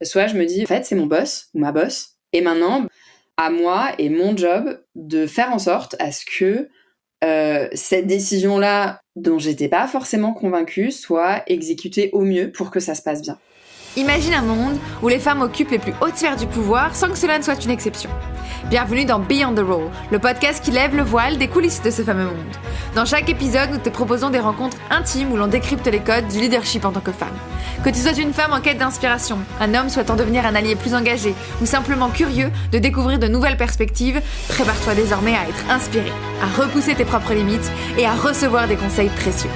soit je me dis, en fait, c'est mon boss ou ma boss. Et maintenant, à moi et mon job de faire en sorte à ce que cette décision-là, dont j'étais pas forcément convaincue, soit exécutée au mieux pour que ça se passe bien. Imagine un monde où les femmes occupent les plus hautes sphères du pouvoir sans que cela ne soit une exception. Bienvenue dans Beyond the Role, le podcast qui lève le voile des coulisses de ce fameux monde. Dans chaque épisode, nous te proposons des rencontres intimes où l'on décrypte les codes du leadership en tant que femme. Que tu sois une femme en quête d'inspiration, un homme souhaitant devenir un allié plus engagé ou simplement curieux de découvrir de nouvelles perspectives, prépare-toi désormais à être inspiré, à repousser tes propres limites et à recevoir des conseils précieux.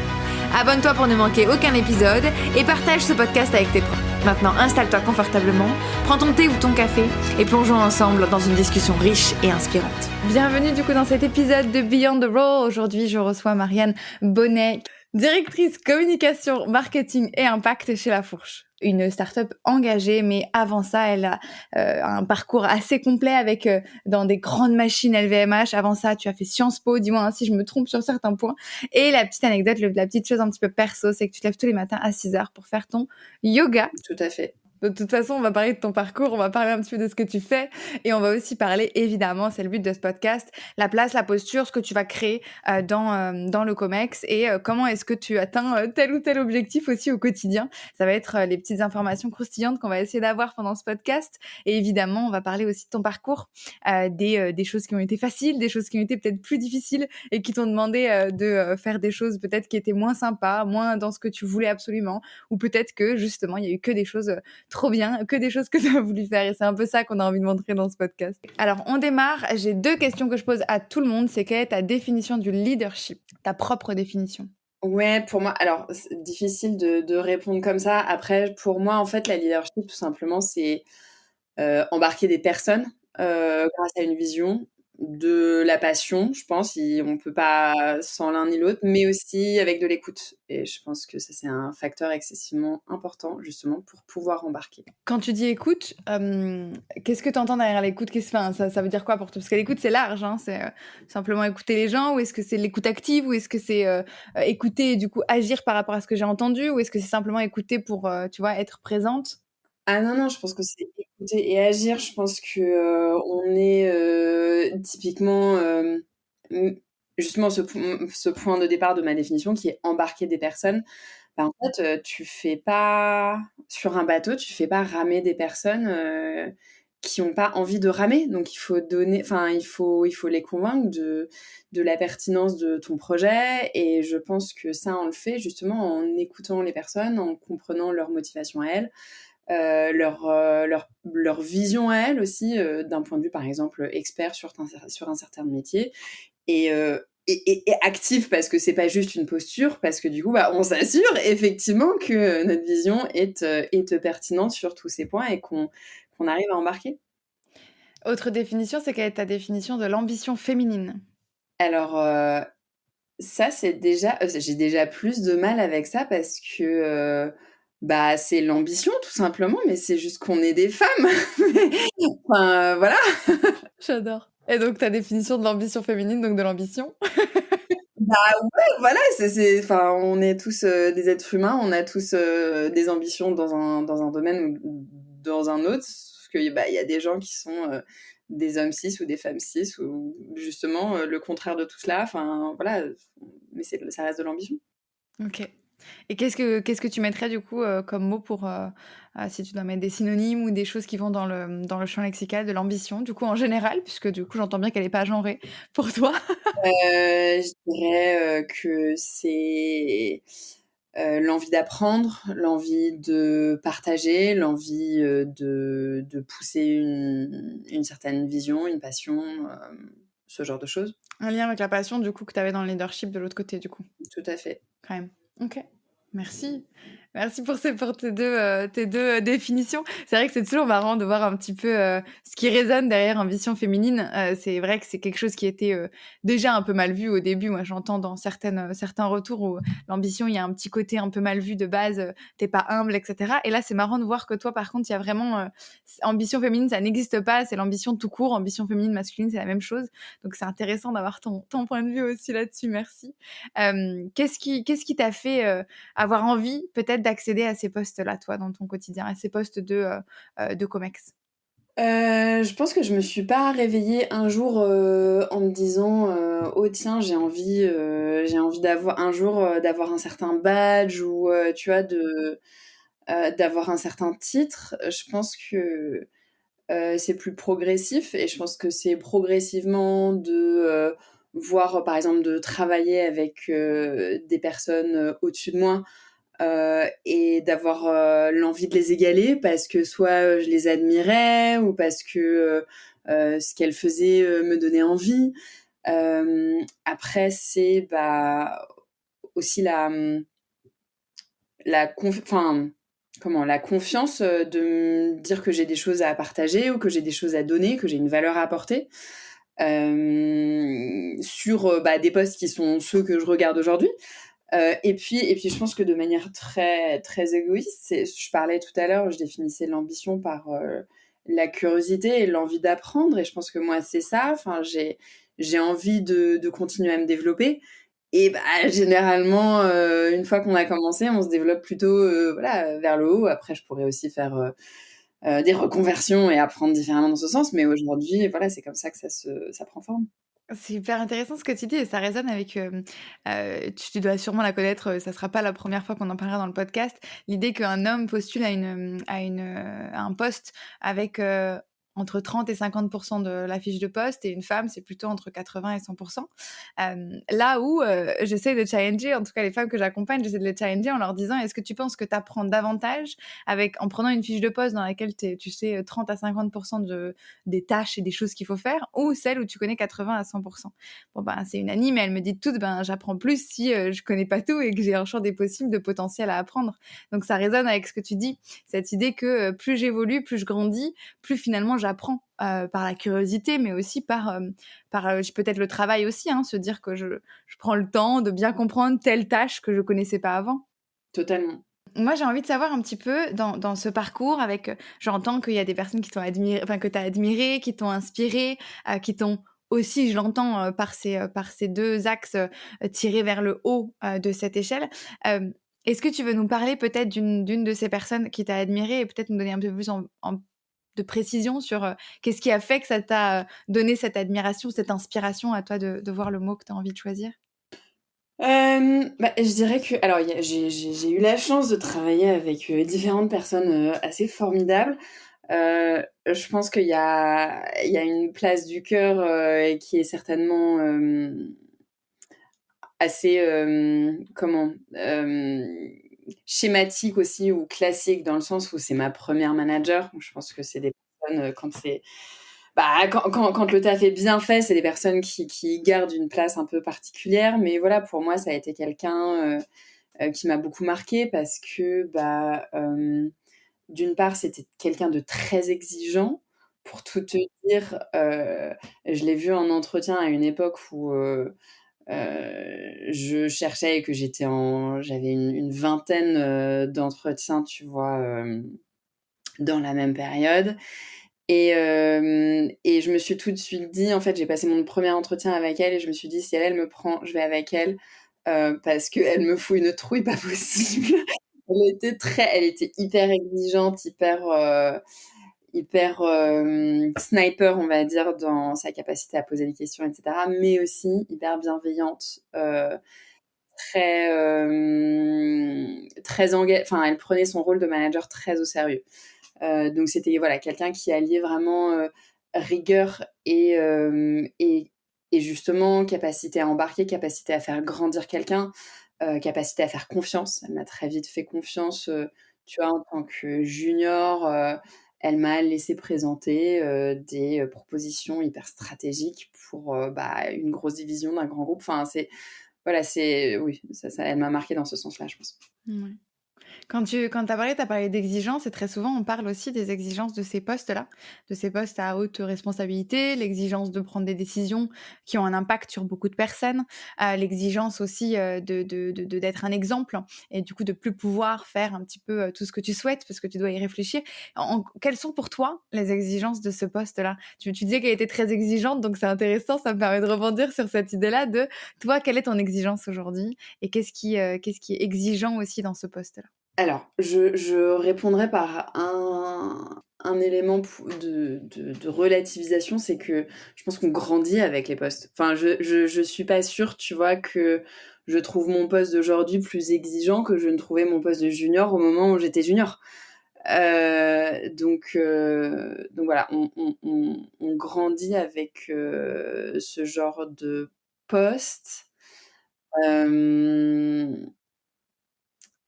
Abonne-toi pour ne manquer aucun épisode et partage ce podcast avec tes proches. Maintenant, installe-toi confortablement, prends ton thé ou ton café et plongeons ensemble dans une discussion riche et inspirante. Bienvenue du coup dans cet épisode de Beyond the Role. Aujourd'hui, je reçois Marianne Bonnet, directrice communication, marketing et impact chez La Fourche. Une start-up engagée, mais avant ça, elle a un parcours assez complet avec dans des grandes machines LVMH. Avant ça, tu as fait Sciences Po, dis-moi si je me trompe sur certains points. Et la petite anecdote, la petite chose un petit peu perso, c'est que tu te lèves tous les matins à 6h pour faire ton yoga. Tout à fait. De toute façon, on va parler de ton parcours, on va parler un petit peu de ce que tu fais et on va aussi parler, évidemment, c'est le but de ce podcast, la place, la posture, ce que tu vas créer dans le COMEX et comment est-ce que tu atteins tel ou tel objectif aussi au quotidien. Ça va être les petites informations croustillantes qu'on va essayer d'avoir pendant ce podcast et évidemment, on va parler aussi de ton parcours, des choses qui ont été faciles, des choses qui ont été peut-être plus difficiles et qui t'ont demandé de faire des choses peut-être qui étaient moins sympas, moins dans ce que tu voulais absolument ou peut-être que justement, il y a eu que des choses trop bien, que des choses que tu as voulu faire et c'est un peu ça qu'on a envie de montrer dans ce podcast. Alors, on démarre. J'ai 2 questions que je pose à tout le monde. C'est quelle est ta définition du leadership? Ta propre définition. Ouais, pour moi, alors, c'est difficile de répondre comme ça. Après, pour moi, en fait, la leadership, tout simplement, c'est embarquer des personnes grâce à une vision, de la passion, je pense. On peut pas sans l'un ni l'autre, mais aussi avec de l'écoute. Et je pense que ça, c'est un facteur excessivement important, justement, pour pouvoir embarquer. Quand tu dis écoute, qu'est-ce que tu entends derrière l'écoute? Ça veut dire quoi pour toi? Parce que l'écoute, c'est large, hein, c'est simplement écouter les gens, ou est-ce que c'est l'écoute active, ou est-ce que c'est écouter et du coup agir par rapport à ce que j'ai entendu, ou est-ce que c'est simplement écouter pour, tu vois, être présente? Ah non, je pense que c'est écouter et agir. Je pense que on est typiquement justement ce point de départ de ma définition qui est embarquer des personnes. Bah, en fait, tu fais pas sur un bateau, tu fais pas ramer des personnes qui ont pas envie de ramer. Donc il faut les convaincre de la pertinence de ton projet. Et je pense que ça, on le fait justement en écoutant les personnes, en comprenant leur motivation à elles. Leur vision à elles aussi, d'un point de vue, par exemple, expert sur un certain métier et actif parce que c'est pas juste une posture, parce que du coup, bah, on s'assure effectivement que notre vision est pertinente sur tous ces points et qu'on arrive à embarquer. Autre définition, c'est quelle est ta définition de l'ambition féminine? Alors, ça, c'est déjà, j'ai déjà plus de mal avec ça parce que, bah, c'est l'ambition tout simplement, mais c'est juste qu'on est des femmes. Enfin, voilà. J'adore. Et donc ta définition de l'ambition féminine, donc de l'ambition? Bah, ouais, voilà, enfin, on est tous, des êtres humains, on a tous, des ambitions dans un domaine ou dans un autre. Sauf que, bah, il y a des gens qui sont, des hommes cis ou des femmes cis ou justement, le contraire de tout cela. Enfin, voilà, mais ça reste de l'ambition. OK. Et qu'est-ce que tu mettrais du coup, comme mot pour, si tu dois mettre des synonymes ou des choses qui vont dans le champ lexical de l'ambition, du coup, en général? Puisque du coup, j'entends bien qu'elle est pas genrée pour toi. Je dirais, que c'est, l'envie d'apprendre, l'envie de partager, l'envie, de pousser une certaine vision, une passion, ce genre de choses. Un lien avec la passion, du coup, que tu avais dans le leadership de l'autre côté, du coup, Tout à fait. quand même. OK. Merci. Merci pour tes deux définitions. C'est vrai que c'est toujours marrant de voir un petit peu, ce qui résonne derrière ambition féminine. C'est vrai que c'est quelque chose qui était, déjà un peu mal vu au début. Moi, j'entends dans certains retours où l'ambition, il y a un petit côté un peu mal vu de base, tu pas humble et cetera et là, c'est marrant de voir que toi, par contre, il y a vraiment, ambition féminine, ça n'existe pas, c'est l'ambition tout court. Ambition féminine, masculine, c'est la même chose. Donc c'est intéressant d'avoir ton point de vue aussi là-dessus. Merci. Qu'est-ce qui t'a fait, avoir envie peut-être d'accéder à ces postes-là, toi, dans ton quotidien, à ces postes de comex? Je pense que je me suis pas réveillée un jour, en me disant, «Oh tiens, j'ai envie d'avoir un jour, d'avoir un certain badge ou, tu vois, d'avoir un certain titre». Je pense que, c'est plus progressif et je pense que c'est progressivement voir, par exemple, de travailler avec, des personnes, au-dessus de moi, et d'avoir, l'envie de les égaler parce que soit, je les admirais ou parce que, ce qu'elles faisaient, me donnait envie. Après c'est, aussi la confiance, de me dire que j'ai des choses à partager ou que j'ai des choses à donner, que j'ai une valeur à apporter, sur, des postes qui sont ceux que je regarde aujourd'hui. Et puis je pense que de manière très, très égoïste, je parlais tout à l'heure, je définissais l'ambition par, la curiosité et l'envie d'apprendre et je pense que moi c'est ça. Enfin, j'ai envie de continuer à me développer et généralement, une fois qu'on a commencé, on se développe plutôt, voilà, vers le haut. Après je pourrais aussi faire, des reconversions et apprendre différemment dans ce sens, mais aujourd'hui, voilà, c'est comme ça que ça prend forme. C'est hyper intéressant ce que tu dis et ça résonne avec, tu dois sûrement la connaître, ça sera pas la première fois qu'on en parlera dans le podcast. L'idée qu'un homme postule à un poste avec, entre 30 et 50 de la fiche de poste et une femme, c'est plutôt entre 80 et 100. Là où, j'essaie de challenger, en tout cas les femmes que j'accompagne, j'essaie de les challenger en leur disant: «Est-ce que tu penses que tu apprends davantage en prenant une fiche de poste dans laquelle tu sais, 30 à 50 des tâches et des choses qu'il faut faire ou celle où tu connais 80 à 100%. Bon, c'est unanime et elle me dit toutes, j'apprends plus si je connais pas tout et que j'ai un champ des possibles de potentiel à apprendre. Donc ça résonne avec ce que tu dis, cette idée que plus j'évolue, plus je grandis, plus finalement j'apprends par la curiosité, mais aussi par peut-être le travail aussi, hein, se dire que je prends le temps de bien comprendre telle tâche que je connaissais pas avant. Totalement. Moi, j'ai envie de savoir un petit peu dans ce parcours avec, j'entends qu'il y a des personnes qui t'ont admiré, enfin que tu as admiré, qui t'ont inspiré, qui t'ont aussi, je l'entends, par ces 2 axes, tirés vers le haut, de cette échelle. Est-ce que tu veux nous parler peut-être d'une de ces personnes qui t'a admiré et peut-être nous donner un peu plus de précision sur, qu'est-ce qui a fait que ça t'a, donné cette admiration, cette inspiration à toi de voir le mot que tu as envie de choisir? Je dirais que alors j'ai eu la chance de travailler avec, différentes personnes, assez formidables. Je pense qu'il y a une place du cœur, qui est certainement, assez, schématique aussi ou classique dans le sens où c'est ma première manager. Je pense que c'est des personnes, quand le taf est bien fait, c'est des personnes qui gardent une place un peu particulière. Mais voilà, pour moi, ça a été quelqu'un, qui m'a beaucoup marquée parce que, d'une part, c'était quelqu'un de très exigeant. Pour tout te dire, je l'ai vu en entretien à une époque où, je cherchais et que j'avais une vingtaine, d'entretiens, tu vois, dans la même période et je me suis tout de suite dit en fait, j'ai passé mon premier entretien avec elle et je me suis dit: «Si elle me prend, je vais avec elle, parce qu'elle me fout une trouille pas possible». Elle était hyper exigeante, hyper, sniper, on va dire, dans sa capacité à poser des questions et cetera, mais aussi hyper bienveillante, très, enfin, elle prenait son rôle de manager très au sérieux. Donc c'était, voilà, quelqu'un qui alliait vraiment, rigueur et justement capacité à embarquer, capacité à faire grandir quelqu'un, capacité à faire confiance. Elle m'a très vite fait confiance, tu vois, en tant que junior, elle m'a laissé présenter, des, propositions hyper stratégiques pour, une grosse division d'un grand groupe. Enfin, oui, ça elle m'a marquée dans ce sens-là, je pense. Mouais. Quand tu as parlé d'exigences et très souvent on parle aussi des exigences de ces postes-là, de ces postes à haute responsabilité, l'exigence de prendre des décisions qui ont un impact sur beaucoup de personnes, l'exigence aussi, d'être un exemple et du coup de plus pouvoir faire un petit peu, tout ce que tu souhaites parce que tu dois y réfléchir. Quelles sont pour toi les exigences de ce poste-là? Tu disais qu'elle était très exigeante, donc c'est intéressant, ça me permet de rebondir sur cette idée-là de toi, quelle est ton exigence aujourd'hui et qu'est-ce qui est exigeant aussi dans ce poste-là? Alors, je répondrai par un élément de relativisation, c'est que je pense qu'on grandit avec les postes. Enfin, je suis pas sûre, tu vois, que je trouve mon poste d'aujourd'hui plus exigeant que je ne trouvais mon poste de junior au moment où j'étais junior. Donc voilà, on grandit avec ce genre de poste. Euh,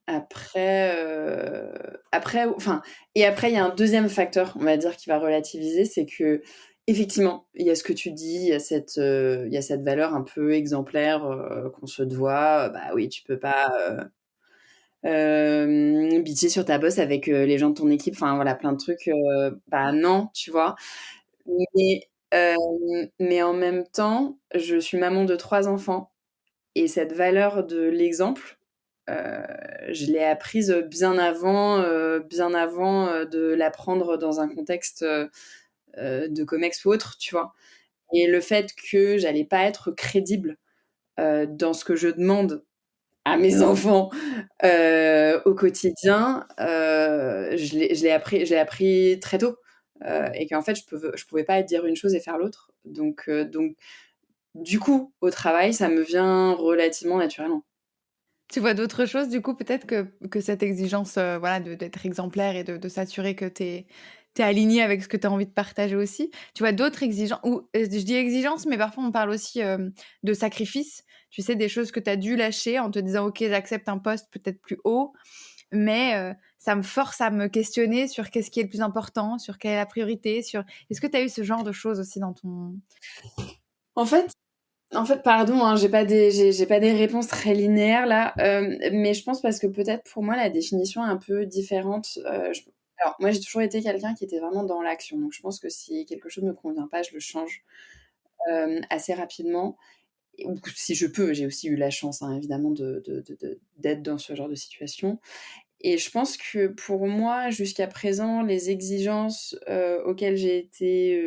enfin, et après, il y a un deuxième facteur, on va dire, qui va relativiser, c'est que effectivement, il y a ce que tu dis, il y a cette valeur un peu exemplaire qu'on se doit. Bah oui, tu peux pas bitcher sur ta boss avec les gens de ton équipe. Enfin voilà, plein de trucs. Bah non, tu vois. Mais, euh, mais en même temps, je suis maman de 3 enfants et cette valeur de l'exemple, euh, je l'ai apprise bien avant de l'apprendre dans un contexte de comex ou autre, tu vois. Et le fait que j'allais pas être crédible dans ce que je demande à mes enfants au quotidien, je l'ai appris très tôt. Et qu'en fait, je pouvais pas dire une chose et faire l'autre. Donc, du coup, au travail, ça me vient relativement naturellement. Tu vois d'autres choses, du coup, peut-être que cette exigence, voilà, d'être exemplaire et de s'assurer que t'es aligné avec ce que tu as envie de partager aussi. Tu vois d'autres exigences, ou je dis exigence, mais parfois on parle aussi de sacrifice. Tu sais, des choses que tu as dû lâcher en te disant, OK, j'accepte un poste peut-être plus haut, mais ça me force à me questionner sur qu'est-ce qui est le plus important, sur quelle est la priorité, sur... Est-ce que tu as eu ce genre de choses aussi dans ton... En fait, pardon, hein, j'ai pas des réponses très linéaires là, mais je pense parce que peut-être pour moi la définition est un peu différente. Alors moi j'ai toujours été quelqu'un qui était vraiment dans l'action, donc je pense que si quelque chose ne me convient pas, je le change assez rapidement. Ou si je peux, j'ai aussi eu la chance, hein, évidemment, d'être dans ce genre de situation. Et je pense que pour moi, jusqu'à présent, les exigences auxquelles j'ai été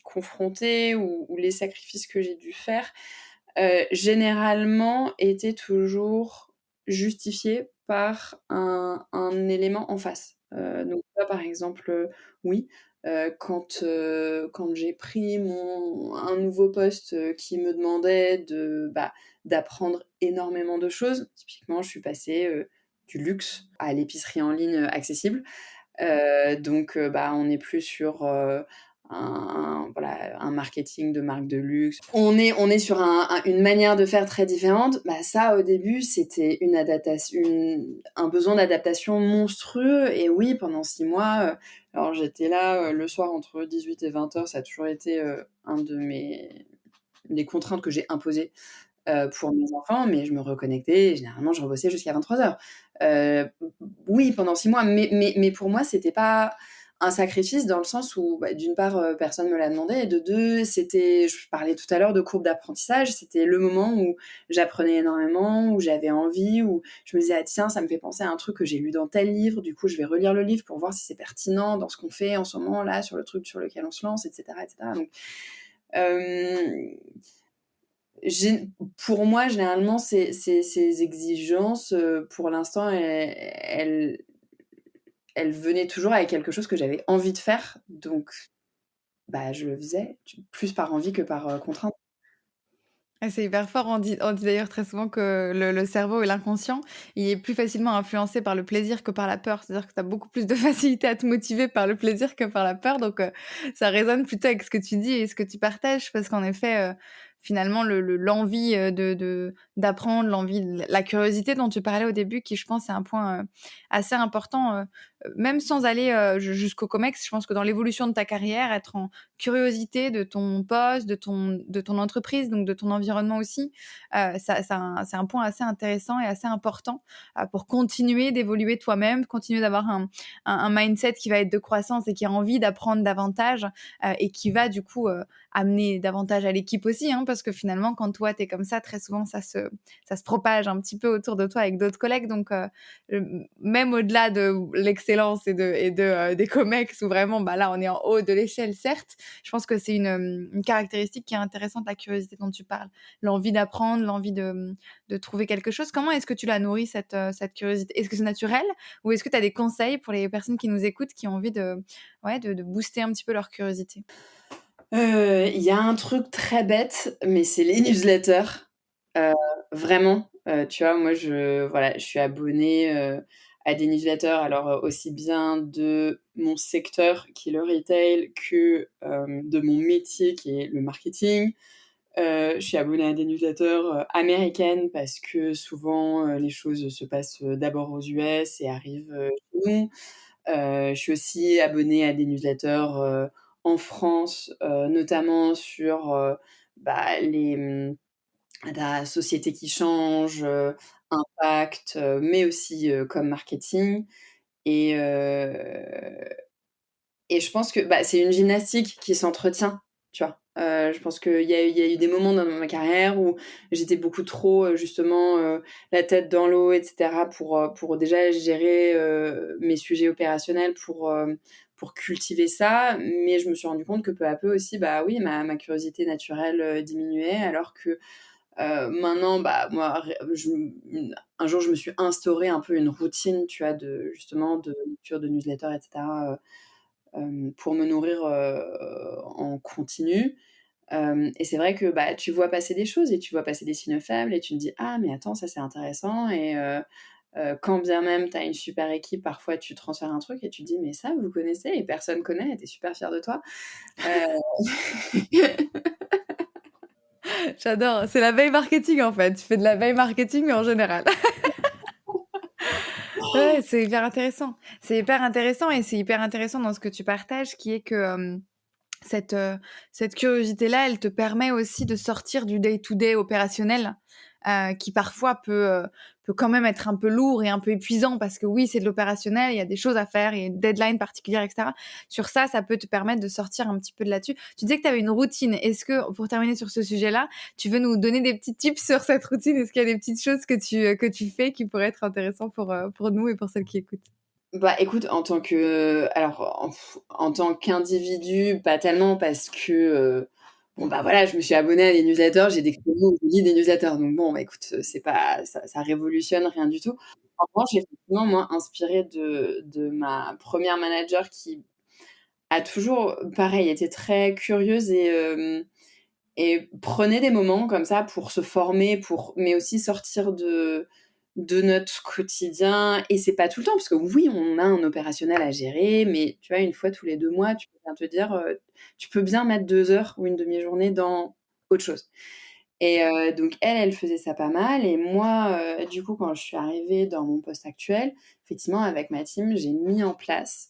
confrontée ou les sacrifices que j'ai dû faire, généralement étaient toujours justifiés par un élément en face. Donc, là, par exemple, oui, quand j'ai pris un nouveau poste qui me demandait d'apprendre énormément de choses, typiquement, je suis passée du luxe à l'épicerie en ligne accessible. Donc, on n'est plus sur voilà, un marketing de marque de luxe. On est sur une manière de faire très différente. Bah, ça, au début, c'était une adaptation, un besoin d'adaptation monstrueux. Et oui, pendant 6 mois, alors j'étais là le soir entre 18 et 20 heures. Ça a toujours été un de les contraintes que j'ai imposées pour mes enfants, mais je me reconnectais et généralement je rebossais jusqu'à 23 heures. Oui, pendant 6 mois, mais pour moi, c'était pas un sacrifice dans le sens où, bah, d'une part, personne me l'a demandé, et de deux, je parlais tout à l'heure de courbe d'apprentissage, c'était le moment où j'apprenais énormément, où j'avais envie, où je me disais, ah tiens, ça me fait penser à un truc que j'ai lu dans tel livre, du coup, je vais relire le livre pour voir si c'est pertinent dans ce qu'on fait en ce moment, là, sur le truc sur lequel on se lance, etc., etc. Donc, euh, pour moi, généralement, ces exigences, pour l'instant, elles venaient toujours avec quelque chose que j'avais envie de faire. Donc, bah, je le faisais, plus par envie que par contrainte. Ah, c'est hyper fort. On dit d'ailleurs très souvent que le cerveau et l'inconscient, il est plus facilement influencé par le plaisir que par la peur. C'est-à-dire que tu as beaucoup plus de facilité à te motiver par le plaisir que par la peur. Donc, ça résonne plutôt avec ce que tu dis et ce que tu partages. Parce qu'en effet, finalement, l'envie d'apprendre, la curiosité dont tu parlais au début, qui je pense est un point assez important, même sans aller jusqu'au COMEX, je pense que dans l'évolution de ta carrière, être en curiosité de ton poste, de ton entreprise, donc de ton environnement aussi, c'est un point assez intéressant et assez important pour continuer d'évoluer toi-même, continuer d'avoir un mindset qui va être de croissance et qui a envie d'apprendre davantage et qui va du coup amener davantage à l'équipe aussi, hein, parce que finalement, quand toi, t'es comme ça, très souvent, ça se propage un petit peu autour de toi avec d'autres collègues. Donc, même au-delà de d'excellence et des comex où vraiment, là, on est en haut de l'échelle, certes. Je pense que c'est une caractéristique qui est intéressante, la curiosité dont tu parles. L'envie d'apprendre, l'envie de trouver quelque chose. Comment est-ce que tu la nourris, cette curiosité? Est-ce que c'est naturel ou est-ce que tu as des conseils pour les personnes qui nous écoutent, qui ont envie de booster un petit peu leur curiosité? Il y a un truc très bête, mais c'est les newsletters. Heu, vraiment, tu vois, moi, je suis abonnée, à des newsletters, alors, aussi bien de mon secteur qui est le retail que, de mon métier qui est le marketing. Je suis abonnée à des newsletters, américaines parce que souvent, les choses se passent, d'abord aux US et arrivent, chez nous. Je suis aussi abonnée à des newsletters, en France, notamment sur, la société qui change, impact, mais aussi, comme marketing et heu et je pense que, c'est une gymnastique qui s'entretient, tu vois? Je pense qu'il y a eu des moments dans ma carrière où j'étais beaucoup trop, justement, la tête dans l'eau et cetera pour déjà gérer, mes sujets opérationnels pour cultiver ça. Mais je me suis rendu compte que peu à peu aussi, oui, ma curiosité naturelle, diminuait alors que, maintenant, moi, un jour, je me suis instauré un peu une routine, tu vois, de lecture de newsletters et cetera, pour me nourrir, en continu. Et c'est vrai que, tu vois passer des choses et tu vois passer des signaux faibles et tu te dis: «Ah mais attends, ça c'est intéressant» et quand bien même tu as une super équipe, parfois tu transfères un truc et tu te dis: «Mais ça, vous connaissez?» et personne connaît et tu es super fier de toi. J'adore, c'est la veille marketing, en fait. Tu fais de la veille marketing, mais en général. Ouais, c'est hyper intéressant. C'est hyper intéressant et c'est hyper intéressant dans ce que tu partages, qui est que, cette, heu, cette curiosité-là, elle te permet aussi de sortir du day to day opérationnel, qui parfois peut quand même être un peu lourd et un peu épuisant parce que oui, c'est de l'opérationnel, il y a des choses à faire, il y a une deadline particulière et cetera. Sur ça, ça peut te permettre de sortir un petit peu de là-dessus. Tu disais que tu avais une routine. Est-ce que, pour terminer sur ce sujet-là, tu veux nous donner des petits tips sur cette routine? Est-ce qu'il y a des petites choses que tu fais qui pourraient être intéressantes pour nous et pour celles qui écoutent? Écoute, en tant qu'individu, pas tellement parce que, voilà, je me suis abonnée à des newsletters, j'ai des créneaux où je lis des newsletters, donc bon, écoute, c'est pas ça révolutionne rien du tout. En revanche, effectivement, moi, inspirée de ma première manager qui a toujours, pareil, été très curieuse et prenait des moments comme ça pour se former, mais aussi sortir de notre quotidien. Et c'est pas tout le temps, parce que oui, on a un opérationnel à gérer, mais tu vois, une fois tous les 2 mois, tu peux bien te dire, tu peux bien mettre 2 heures ou une demi-journée dans autre chose. Et donc elle faisait ça pas mal et moi, du coup, quand je suis arrivée dans mon poste actuel, effectivement, avec ma team, j'ai mis en place,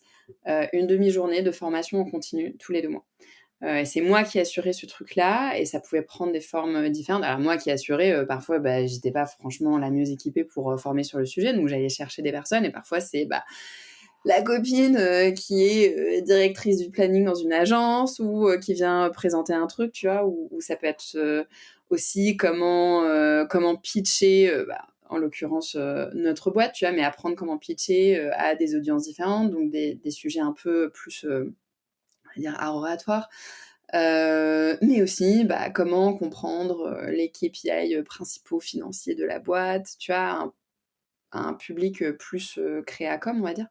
une demi-journée de formation en continu tous les 2 mois. Et c'est moi qui assurais ce truc-là et ça pouvait prendre des formes, différentes. Alors moi qui assurais, parfois, j'étais pas franchement la mieux équipée pour, former sur le sujet, donc j'allais chercher des personnes et parfois c'est, la copine, qui est, directrice du planning dans une agence ou, qui vient présenter un truc, tu vois? Ou ça peut être, aussi comment pitcher, en l'occurrence, notre boîte, tu vois? Mais apprendre comment pitcher, à des audiences différentes, donc des sujets un peu plus, on va dire art oratoire. Mais aussi, comment comprendre, les KPI, principaux financiers de la boîte, tu vois? Un public, plus, créa com, on va dire.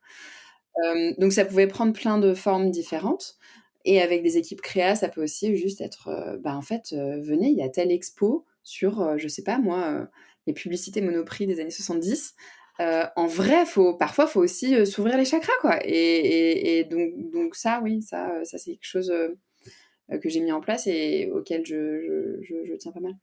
Donc ça pouvait prendre plein de formes différentes et avec des équipes créa, ça peut aussi juste être, en fait, venez, il y a telle expo sur, je sais pas moi, les publicités Monoprix des années 70. En vrai, faut aussi, s'ouvrir les chakras, quoi et donc ça, oui, ça c'est quelque chose, que j'ai mis en place et auquel je tiens pas mal.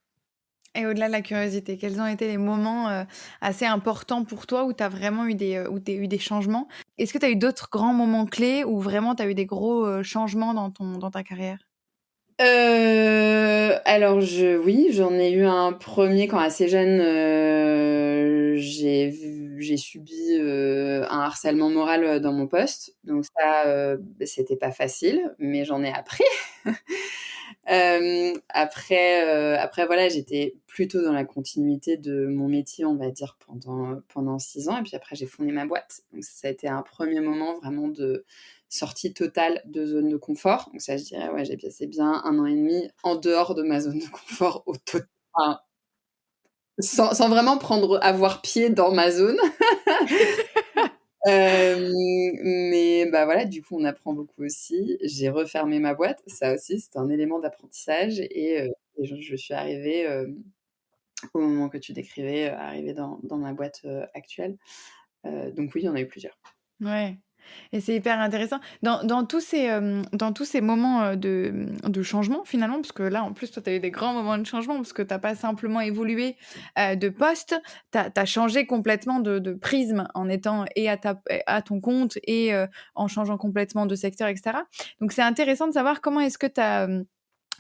Et au-delà de la curiosité, quels ont été les moments, assez importants pour toi où tu as vraiment eu des changements? Est-ce que tu as eu d'autres grands moments clés où vraiment tu as eu des gros, changements dans ta carrière? Alors oui, j'en ai eu un premier quand assez jeune, j'ai subi, un harcèlement moral, dans mon poste. Donc ça, c'était pas facile, mais j'en ai appris. Après voilà, j'étais plutôt dans la continuité de mon métier, on va dire, pendant 6 ans et puis après j'ai fondé ma boîte. Donc ça a été un premier moment vraiment de sortie totale de zone de confort. Donc ça, je dirais, ouais, j'ai passé bien 1 an et demi en dehors de ma zone de confort au total, enfin, sans vraiment avoir pied dans ma zone. Mais bah, voilà, du coup, on apprend beaucoup aussi. J'ai refermé ma boîte, ça aussi, c'était un élément d'apprentissage et je suis arrivée, au moment que tu décrivais, arrivée dans ma boîte, actuelle. Donc oui, il y en a eu plusieurs. Ouais, et c'est hyper intéressant. Dans tous ces moments, de changement finalement, parce que là, en plus, toi, tu as eu des grands moments de changement parce que tu as pas simplement évolué, de poste, tu as changé complètement de prisme en étant et à ton compte et en changeant complètement de secteur et cetera. Donc c'est intéressant de savoir comment est-ce que tu as,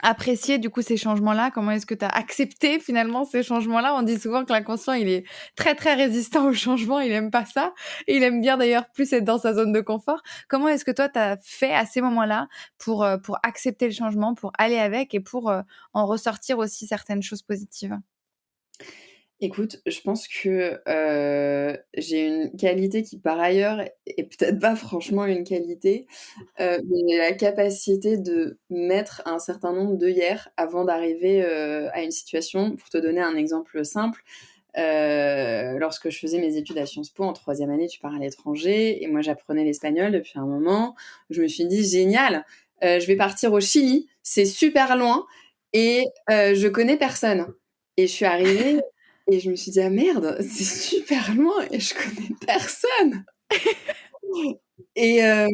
apprécié du coup ces changements-là? Comment est-ce que tu as accepté finalement ces changements-là? On dit souvent que l'inconscient, il est très, très résistant au changement, il aime pas ça et il aime bien d'ailleurs plus être dans sa zone de confort. Comment est-ce que toi, tu as fait à ces moments-là pour accepter le changement, pour aller avec et pour, en ressortir aussi certaines choses positives? Écoute, je pense que, j'ai une qualité qui par ailleurs est peut-être pas franchement une qualité, mais la capacité de mettre un certain nombre d'œillères avant d'arriver, à une situation. Pour te donner un exemple simple, lorsque je faisais mes études à Sciences Po en 3e année, tu pars à l'étranger et moi j'apprenais l'espagnol depuis un moment. Je me suis dit: «Génial, je vais partir au Chili, c'est super loin et je connais personne» et je suis arrivée et je me suis dit: «Ah merde, c'est super loin et je connais personne» et hem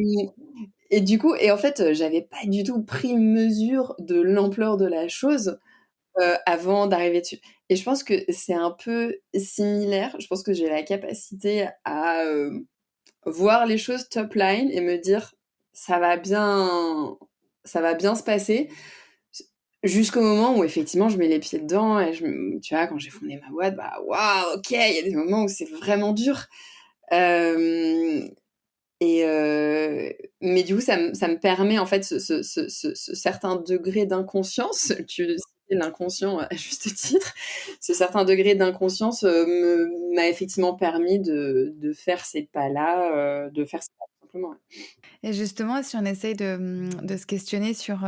et du coup et en fait, j'avais pas du tout pris mesure de l'ampleur de la chose, avant d'arriver dessus et je pense que c'est un peu similaire. Je pense que j'ai la capacité à, voir les choses top line et me dire: Ça va bien se passer». Jusqu'au moment où effectivement je mets les pieds dedans et tu vois, quand j'ai fondé ma boîte, bah, waouh, OK, il y a des moments où c'est vraiment dur. Hem et mais du coup, ça me permet en fait ce certain degré d'inconscience, tu le citais l'inconscient à juste titre, ce certain degré d'inconscience, m'a effectivement permis de faire ces pas-là, de faire ça tout simplement, ouais. Et justement, si on essaye de se questionner sur,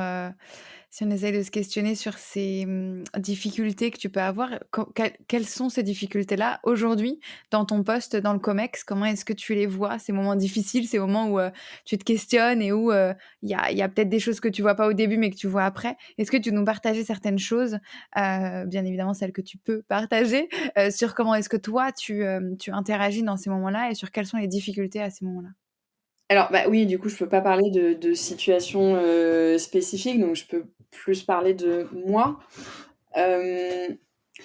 si on essaye de se questionner sur ces, difficultés que tu peux avoir, quelles sont ces difficultés-là aujourd'hui dans ton poste dans le COMEX? Comment est-ce que tu les vois, ces moments difficiles, ces moments où, tu te questionnes et où, il y a peut-être des choses que tu vois pas au début, mais que tu vois après? Est-ce que tu veux nous partager certaines choses, bien évidemment celles que tu peux partager, sur comment est-ce que toi tu interagis dans ces moments-là et sur quelles sont les difficultés à ces moments-là? Alors, bah, oui, du coup, je peux pas parler de situations, spécifiques, donc je peux plus parler de moi. Hem,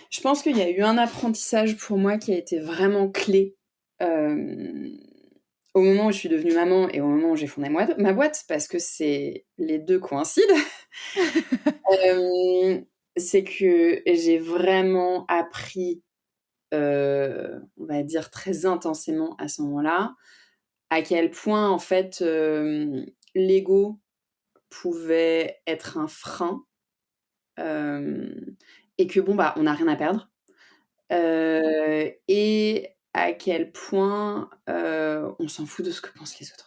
je pense qu'il y a eu un apprentissage pour moi qui a été vraiment clé, hem, au moment où je suis devenue maman et au moment où j'ai fondé ma boîte, parce que c'est les 2 coïncident. Hem, c'est que j'ai vraiment appris, on va dire très intensément à ce moment-là, à quel point en fait, l'ego pouvait être un frein, hem et que bon, bah, on n'a rien à perdre, et à quel point, on s'en fout de ce que pensent les autres.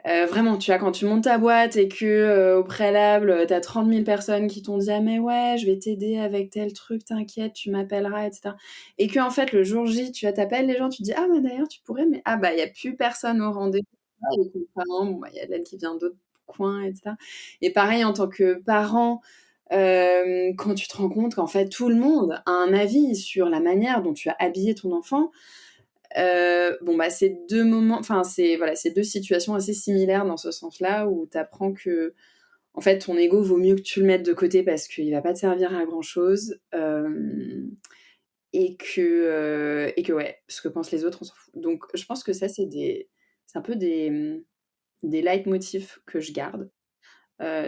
Vraiment, tu vois, quand tu montes ta boîte et que, au préalable, tu as 30 000 personnes qui t'ont dit: «Ah mais ouais, je vais t'aider avec tel truc, t'inquiète, tu m'appelleras» et cetera et qu'en fait, le jour J, tu vois, tu appelles les gens, tu dis: «Ah mais d'ailleurs, tu pourrais» mais ah bah, il y a plus personne au rendez-vous. Ah et bon, bah, il y a de l'aide qui vient d'autres coins et cetera et pareil en tant que parent, quand tu te rends compte qu'en fait, tout le monde a un avis sur la manière dont tu as habillé ton enfant, bon, bah, c'est 2 moments enfin, c'est voilà, c'est 2 situations assez similaires dans ce sens-là où tu apprends qu'en fait, ton ego, vaut mieux que tu le mettes de côté parce qu'il va pas te servir à grand chose, et que ouais, ce que pensent les autres, on s'en fout. Donc je pense que ça, c'est un peu des leitmotifs que je garde.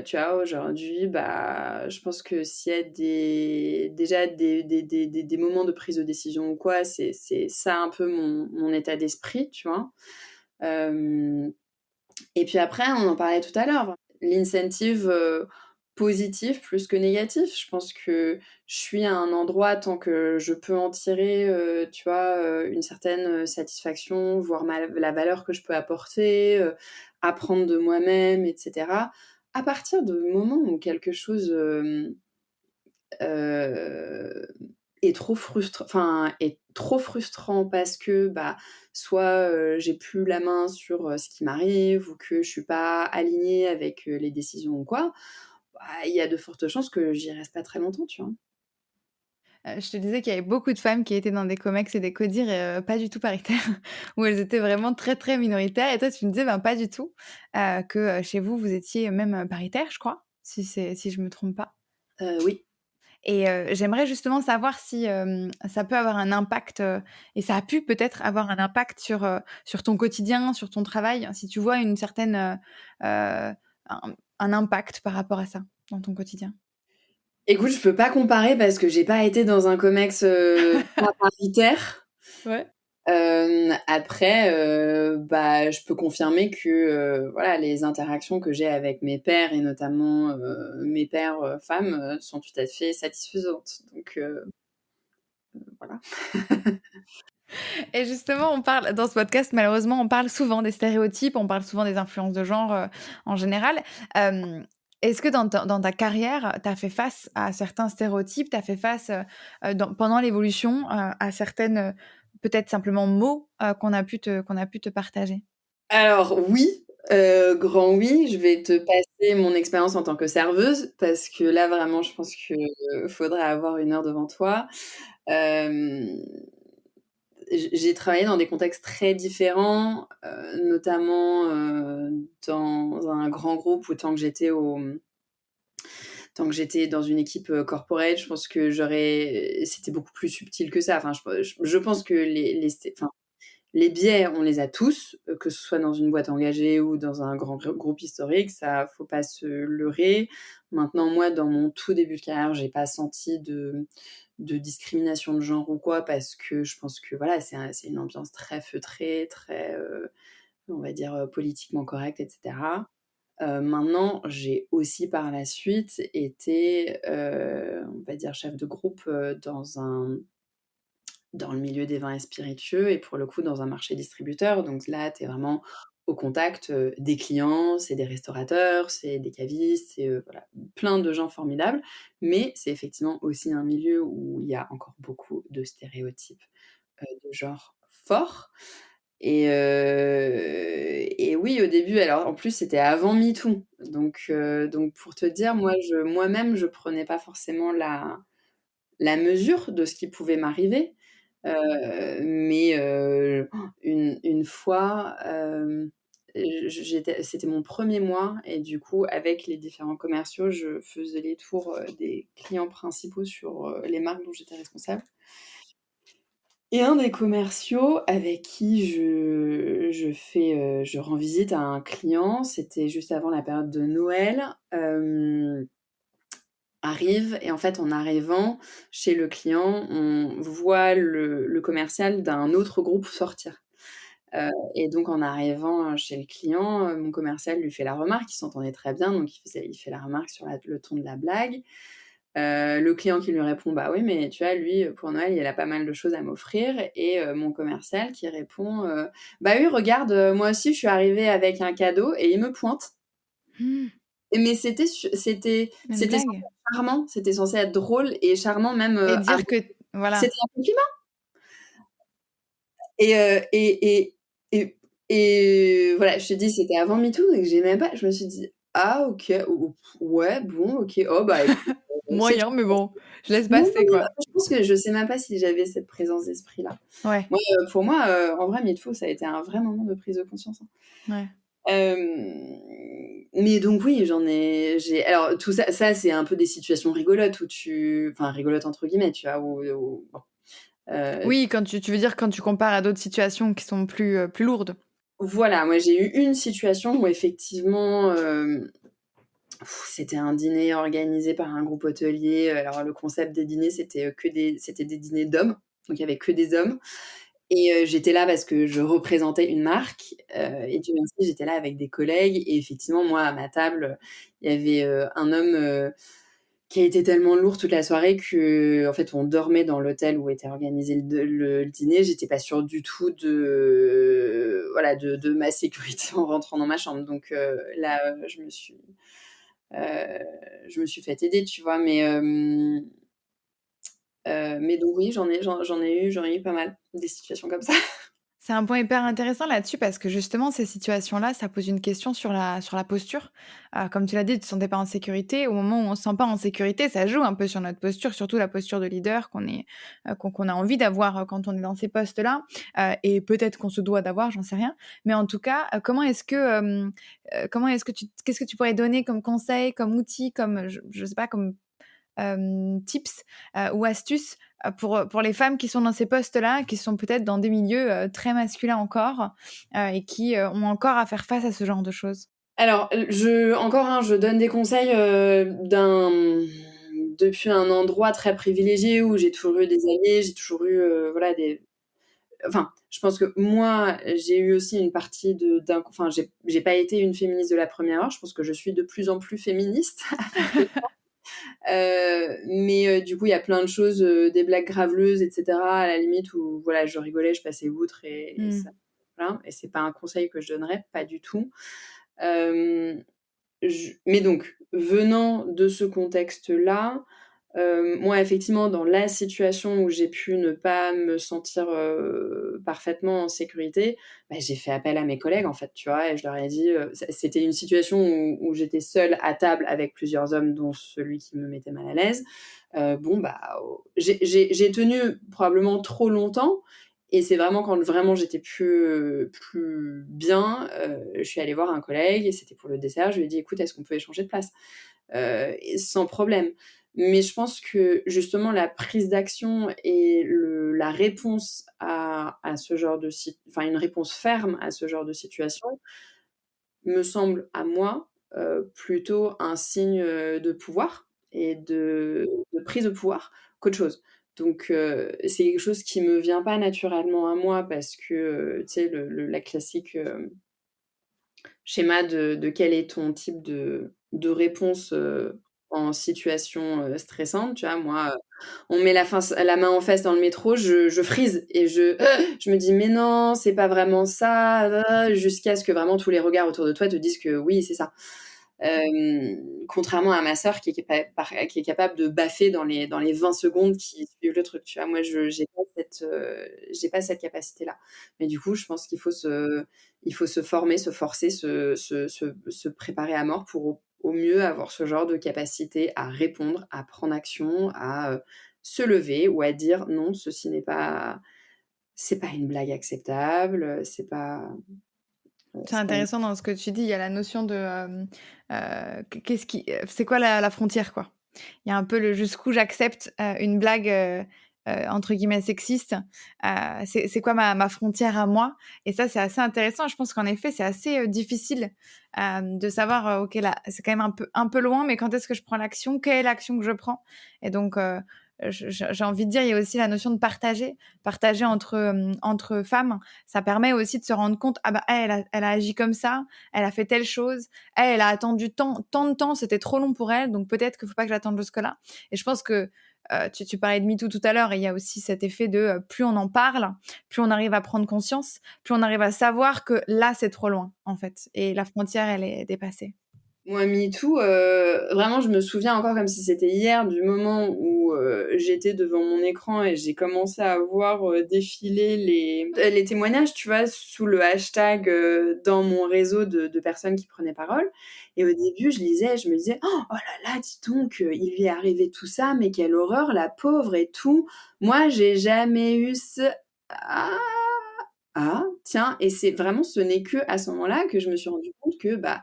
Tu vois, aujourd'hui, bah, je pense que s'il y a déjà des moments de prise de décision ou quoi, c'est ça un peu mon état d'esprit, tu vois? Hem Et puis après, on en parlait tout à l'heure, l'incentive, positif plus que négatif. Je pense que je suis à un endroit tant que je peux en tirer, tu vois, une certaine, satisfaction, voir la valeur que je peux apporter, apprendre de moi-même et cetera. À partir du moment où quelque chose, heu, est trop frustrant parce que, bah, soit, j'ai plus la main sur, ce qui m'arrive ou que je suis pas alignée avec, les décisions ou quoi, bah, il y a de fortes chances que j'y reste pas très longtemps, tu vois? Je te disais qu'il y avait beaucoup de femmes qui étaient dans des comex et des codires et pas du tout paritaires, où elles étaient vraiment très, très minoritaires et toi, tu me disais, ben, pas du tout, que, chez vous, vous étiez même, paritaires, je crois, si je me trompe pas? Oui. Et j'aimerais justement savoir si, ça peut avoir un impact, et ça a pu peut-être avoir un impact sur ton quotidien, sur ton travail, si tu vois une certaine, un impact par rapport à ça, dans ton quotidien? Écoute, je peux pas comparer parce que j'ai pas été dans un comex, pas paritaire. Ouais. Après, bah, je peux confirmer que, voilà, les interactions que j'ai avec mes pairs et notamment, mes pairs, femmes, sont tout à fait satisfaisantes. Donc, voilà. Et justement, on parle dans ce podcast, malheureusement, on parle souvent des stéréotypes, on parle souvent des influences de genre, en général. Hem, Est-ce que dans ta carrière, tu as fait face à certains stéréotypes? Tu as fait face, pendant l'évolution, à certaines, peut-être simplement mots, qu'on a pu te partager? Alors oui, grand oui, je vais te passer mon expérience en tant que serveuse parce que là, vraiment, je pense que, faudrait avoir 1 heure devant toi. Hem j'ai travaillé dans des contextes très différents, notamment, dans un grand groupe où tant que j'étais dans une équipe, corporate, je pense que c'était beaucoup plus subtil que ça. Enfin, je pense que les biais, on les a tous, que ce soit dans une boîte engagée ou dans un grand groupe historique, ça, faut pas se leurrer. Maintenant, moi, dans mon tout début de carrière, j'ai pas senti de discrimination de genre ou quoi, parce que je pense que voilà, c'est une ambiance très feutrée, très, on va dire, politiquement correcte et cetera. Maintenant, j'ai aussi par la suite été, on va dire chef de groupe, dans le milieu des vins et spiritueux et pour le coup dans un marché distributeur. Donc là, tu es vraiment au contact, des clients, c'est des restaurateurs, c'est des cavistes, c'est, voilà, plein de gens formidables. Mais c'est effectivement aussi un milieu où il y a encore beaucoup de stéréotypes, de genre forts et oui, au début alors en plus c'était avant MeToo. Donc pour te dire, moi-même, je prenais pas forcément la mesure de ce qui pouvait m'arriver. Mais une fois, c'était mon premier mois et du coup, avec les différents commerciaux, je faisais les tours, des clients principaux sur, les marques dont j'étais responsable et un des commerciaux avec qui je rends visite à un client, c'était juste avant la période de Noël, arrive et en fait, en arrivant chez le client, on voit le commercial d'un autre groupe sortir. Et donc en arrivant, chez le client, mon commercial lui fait la remarque, ils s'entendaient très bien, donc il fait la remarque sur le ton de la blague. Le client qui lui répond: «Bah oui, mais tu vois, lui, pour Noël, il a pas mal de choses à m'offrir» et mon commercial qui répond: «Bah oui, regarde, moi aussi, je suis arrivé avec un cadeau» et il me pointe. Mmh, Mais une c'était censé blague? être charmant, c'était censé être drôle et charmant même, Et à dire que voilà. c'était un compliment et voilà, je te dis, c'était avant MeToo donc j'ai même pas je me suis dit: «Ah OK, ouais, bon, OK, oh bah écoute, c'est Moyen, mais bon, je laisse non, passer, quoi. je pense que je sais même pas si j'avais cette présence d'esprit-là. Ouais, Moi, pour moi, en vrai, MeToo, ça a été un vrai moment de prise de conscience, hein. ouais. Mais donc oui, j'ai alors tout ça c'est un peu des situations rigolotes où enfin «rigolotes» entre guillemets, tu vois? Où bon, heu, Oui, quand tu veux dire quand tu compares à d'autres situations qui sont plus lourdes? voilà, moi j'ai eu une situation où effectivement, C'était un dîner organisé par un groupe hôtelier. Alors le concept des dîners, c'était des dîners d'hommes, donc il y avait que des hommes. Et j'étais là parce que je représentais une marque, et Dieu merci, j'étais là avec des collègues et effectivement, moi, à ma table, il y avait, un homme, qui a été tellement lourd toute la soirée qu'en fait, on dormait dans l'hôtel où était organisé le dîner. J'étais pas sûre du tout de voilà, de ma sécurité en rentrant dans ma chambre. Donc là, je me suis fait aider, tu vois? Mais donc oui, j'en ai eu pas mal, des situations comme ça. C'est un point hyper intéressant là-dessus parce que justement, ces situations-là, ça pose une question sur la posture. Comme tu l'as dit, tu ne te sentais pas en sécurité. Au moment où on ne se sent pas en sécurité, ça joue un peu sur notre posture, surtout la posture de leader qu'on a envie d'avoir quand on est dans ces postes-là, et peut-être qu'on se doit d'avoir, j'en sais rien. Mais en tout cas, qu'est-ce que tu pourrais donner comme conseil, comme outil, comme, je sais pas, comme tips ou astuces pour les femmes qui sont dans ces postes-là, qui sont peut-être dans des milieux très masculins encore et qui ont encore à faire face à ce genre de choses? Alors, je donne des conseils, depuis un endroit très privilégié où j'ai toujours eu des alliés, j'ai toujours eu, voilà, enfin, je pense que moi, j'ai eu aussi une partie enfin, j'ai pas été une féministe de la première heure. Je pense que je suis de plus en plus féministe. Mais du coup, il y a plein de choses, des blagues graveleuses, et cetera, à la limite où voilà, je rigolais, je passais outre et ça voilà, et c'est pas un conseil que je donnerais, pas du tout. Hem, mais donc, venant de ce contexte-là, moi, effectivement, dans la situation où j'ai pu ne pas me sentir, parfaitement en sécurité, bah, j'ai fait appel à mes collègues, en fait, tu vois? Et je leur ai dit, c'était une situation où j'étais seule à table avec plusieurs hommes, dont celui qui me mettait mal à l'aise. Bon, bah, j'ai tenu probablement trop longtemps et c'est vraiment quand vraiment j'étais plus bien, je suis allée voir un collègue et c'était pour le dessert. Je lui ai dit: «Écoute, est-ce qu'on peut échanger de place?» Et sans problème. Mais je pense que justement la prise d'action et la réponse à ce genre de enfin une réponse ferme à ce genre de situation me semble à moi, plutôt un signe, de pouvoir et de prise de pouvoir qu'autre chose. Donc c'est quelque chose qui me vient pas naturellement à moi parce que, tu sais la classique, schéma de quel est ton type de réponse, en situation, stressante, tu vois? Moi, on met la main en face dans le métro, je freeze et je me dis: «Mais non, c'est pas vraiment ça, jusqu'à ce que vraiment tous les regards autour de toi te disent que oui, c'est ça. Contrairement à ma sœur qui est capable de baffer dans les 20 secondes qui suivent le truc, tu vois? Moi, je j'ai pas cette capacité-là. Mais du coup, je pense il faut se former, se forcer, se préparer à mort pour au mieux avoir ce genre de capacité à répondre, à prendre action, à, se lever ou à dire: «Non, ceci n'est pas c'est pas une blague acceptable, C'est c'est pas une». intéressant dans ce que tu dis, il y a la notion de, qu'est-ce qui c'est quoi la frontière, quoi? Il y a un peu le jusqu'où j'accepte, une blague, entre guillemets «sexiste», c'est quoi ma frontière à moi? Et ça, c'est assez intéressant. Je pense qu'en effet, c'est assez, difficile, de savoir, OK, là, c'est quand même un peu loin, mais quand est-ce que je prends l'action? Quelle est l'action que je prends? Et donc j'ai envie de dire, il y a aussi la notion de partager. Partager entre femmes, ça permet aussi de se rendre compte: «Ah bah, elle a agi comme ça, elle a fait telle chose, elle a attendu tant de temps, c'était trop long pour elle, donc peut-être qu'il faut pas que j'attende jusque-là». Et je pense que, tu parlais de MeToo tout à l'heure et il y a aussi cet effet de, plus on en parle, plus on arrive à prendre conscience, plus on arrive à savoir que là, c'est trop loin, en fait et la frontière, elle est dépassée. Moi, MeToo, vraiment, je me souviens encore comme si c'était hier du moment où, j'étais devant mon écran et j'ai commencé à voir, défiler les témoignages, tu vois? Sous le hashtag, dans mon réseau de personnes qui prenaient parole et au début, je lisais, je me disais: «Oh là là, dis donc, il lui est arrivé tout ça, mais quelle horreur, la pauvre et tout. Moi, j'ai jamais eu ah! Ah, tiens» et c'est vraiment ce n'est qu'à ce moment-là que je me suis rendu compte que, bah,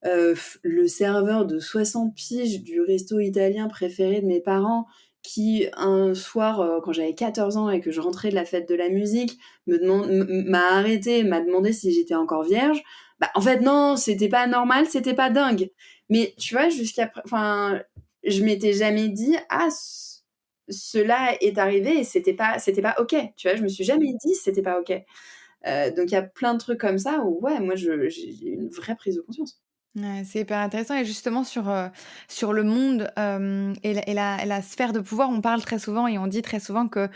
le serveur de 60 piges du resto italien préféré de mes parents qui, un soir, quand j'avais 14 ans et que je rentrais de la fête de la musique, m'a arrêtée, m'a demandé si j'étais encore vierge. Bah, en fait non, c'était pas normal, c'était pas dingue. Mais tu vois, enfin, je m'étais jamais dit, cela est arrivé et c'était pas OK. Tu vois, je me suis jamais dit c'était pas OK. Donc il y a plein de trucs comme ça où, ouais, moi, j'ai une vraie prise de conscience. Ouais, c'est hyper intéressant et justement sur le monde, et la sphère de pouvoir, on parle très souvent et on dit très souvent que,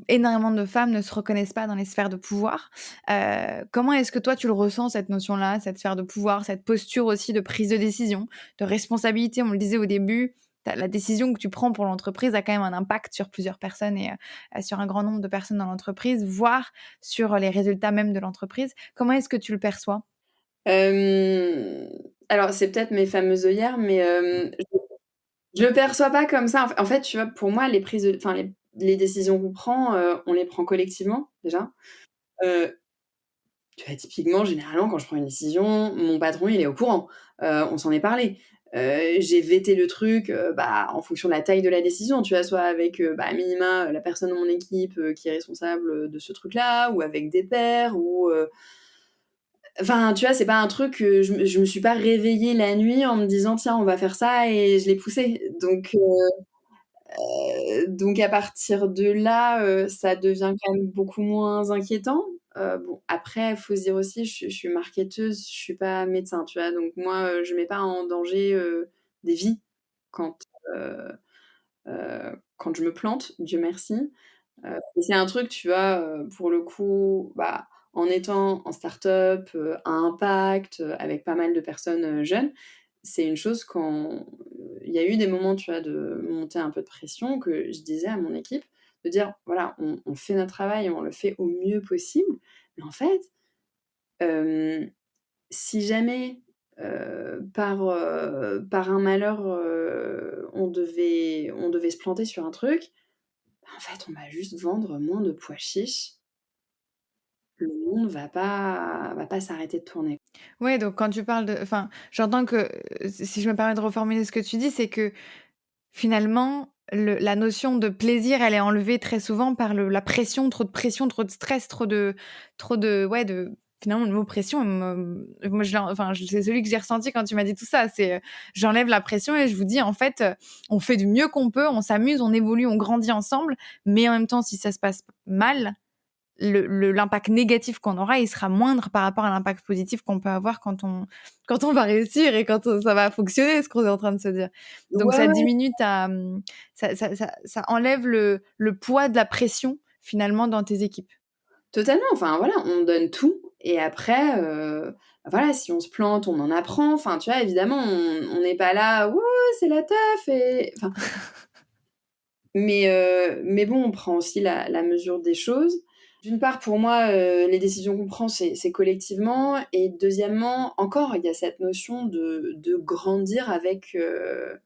énormément de femmes ne se reconnaissent pas dans les sphères de pouvoir. Comment est-ce que toi tu le ressens cette notion-là, cette sphère de pouvoir, cette posture aussi de prise de décision, de responsabilité? On le disait au début, la décision que tu prends pour l'entreprise a quand même un impact sur plusieurs personnes et sur un grand nombre de personnes dans l'entreprise, voire sur les résultats même de l'entreprise. Comment est-ce que tu le perçois? Alors c'est peut-être mes fameuses œillères, mais je le perçois pas comme ça. En fait, tu vois, pour moi, les décisions qu'on prend, on les prend collectivement, déjà. Heu, Tu vois, typiquement, généralement, quand je prends une décision, mon patron, il est au courant. On s'en est parlé. J'ai vetté le truc, en fonction de la taille de la décision, tu vois? Soit avec, à minima, la personne de mon équipe, qui est responsable, de ce truc-là, ou avec des pairs, ou enfin, tu vois, c'est pas un truc que je me suis pas réveillée la nuit en me disant: «Tiens, on va faire ça» et je l'ai poussé. Donc à partir de là, ça devient quand même beaucoup moins inquiétant. Bon, après, faut se dire aussi, je suis marketeuse, je suis pas médecin, tu vois? Donc moi, je mets pas en danger, des vies quand, heu quand je me plante, Dieu merci. Et c'est un truc, tu vois, pour le coup, en étant en start-up, à impact, avec pas mal de personnes, jeunes, c'est une chose quand il y a eu des moments, tu vois, de monter un peu de pression que je disais à mon équipe, de dire: «Voilà, on fait notre travail, on le fait au mieux possible, mais en fait, hem, si jamais, par un malheur, on devait se planter sur un truc, en fait, on va juste vendre moins de pois chiches, le monde va pas s'arrêter de tourner». Ouais, donc quand tu parles de enfin, j'entends que, si je me permets de reformuler ce que tu dis, c'est que finalement, la notion de plaisir, elle est enlevée très souvent par la pression, trop de stress, trop de ouais, finalement, le mot pression, moi, c'est celui que j'ai ressenti quand tu m'as dit tout ça. C'est, j'enlève la pression et je vous dis, en fait, on fait du mieux qu'on peut, on s'amuse, on évolue, on grandit ensemble, mais en même temps, si ça se passe mal, l'impact négatif qu'on aura, il sera moindre par rapport à l'impact positif qu'on peut avoir quand on va réussir et quand ça va fonctionner, ce qu'on est en train de se dire. Donc Ouais, ça ouais, diminue ça enlève le poids de la pression finalement dans tes équipes. totalement, enfin voilà, on donne tout et après, voilà, si on se plante, on en apprend. Enfin, tu vois, évidemment, on n'est pas là: «Wouh, c'est la teuf» et enfin, mais bon, on prend aussi la mesure des choses. D'une part, pour moi, les décisions qu'on prend, c'est collectivement et deuxièmement, encore, il y a cette notion de grandir avec les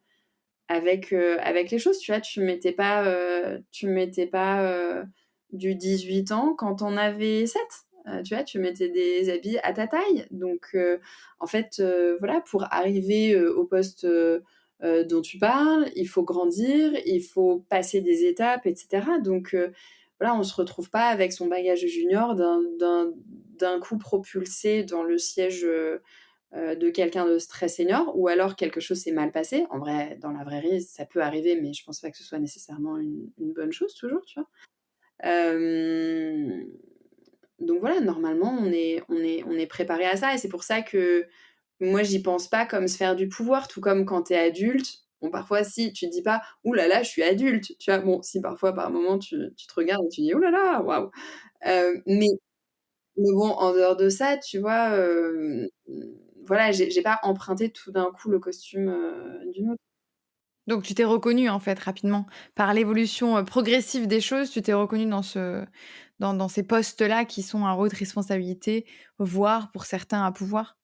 choses, tu vois? Tu mettais pas du 18 ans quand on avait 7, tu vois? Tu mettais des habits à ta taille. Donc en fait, voilà, pour arriver, au poste, dont tu parles, il faut grandir, il faut passer des étapes et cetera. Donc voilà, on se retrouve pas avec son bagage junior d'un coup propulsé dans le siège, de quelqu'un de très senior, ou alors quelque chose s'est mal passé. En vrai, dans la vraie vie, ça peut arriver, mais je pense pas que ce soit nécessairement une bonne chose toujours, tu vois? Hem, donc voilà, normalement, on est préparé à ça et c'est pour ça que moi, j'y pense pas comme se faire du pouvoir, tout comme quand tu es adulte. Bon, parfois, si, tu te dis pas: «Ouh là là, je suis adulte», tu vois? Bon, si, parfois, par moment, tu te regardes et tu dis: «Ouh là là, waouh!» Mais bon, en dehors de ça, tu vois, voilà, j'ai pas emprunté tout d'un coup le costume, d'une autre. Donc tu t'es reconnue en fait rapidement par l'évolution, progressive des choses, tu t'es reconnue dans ces postes-là qui sont à haute responsabilité, voire pour certains à pouvoir?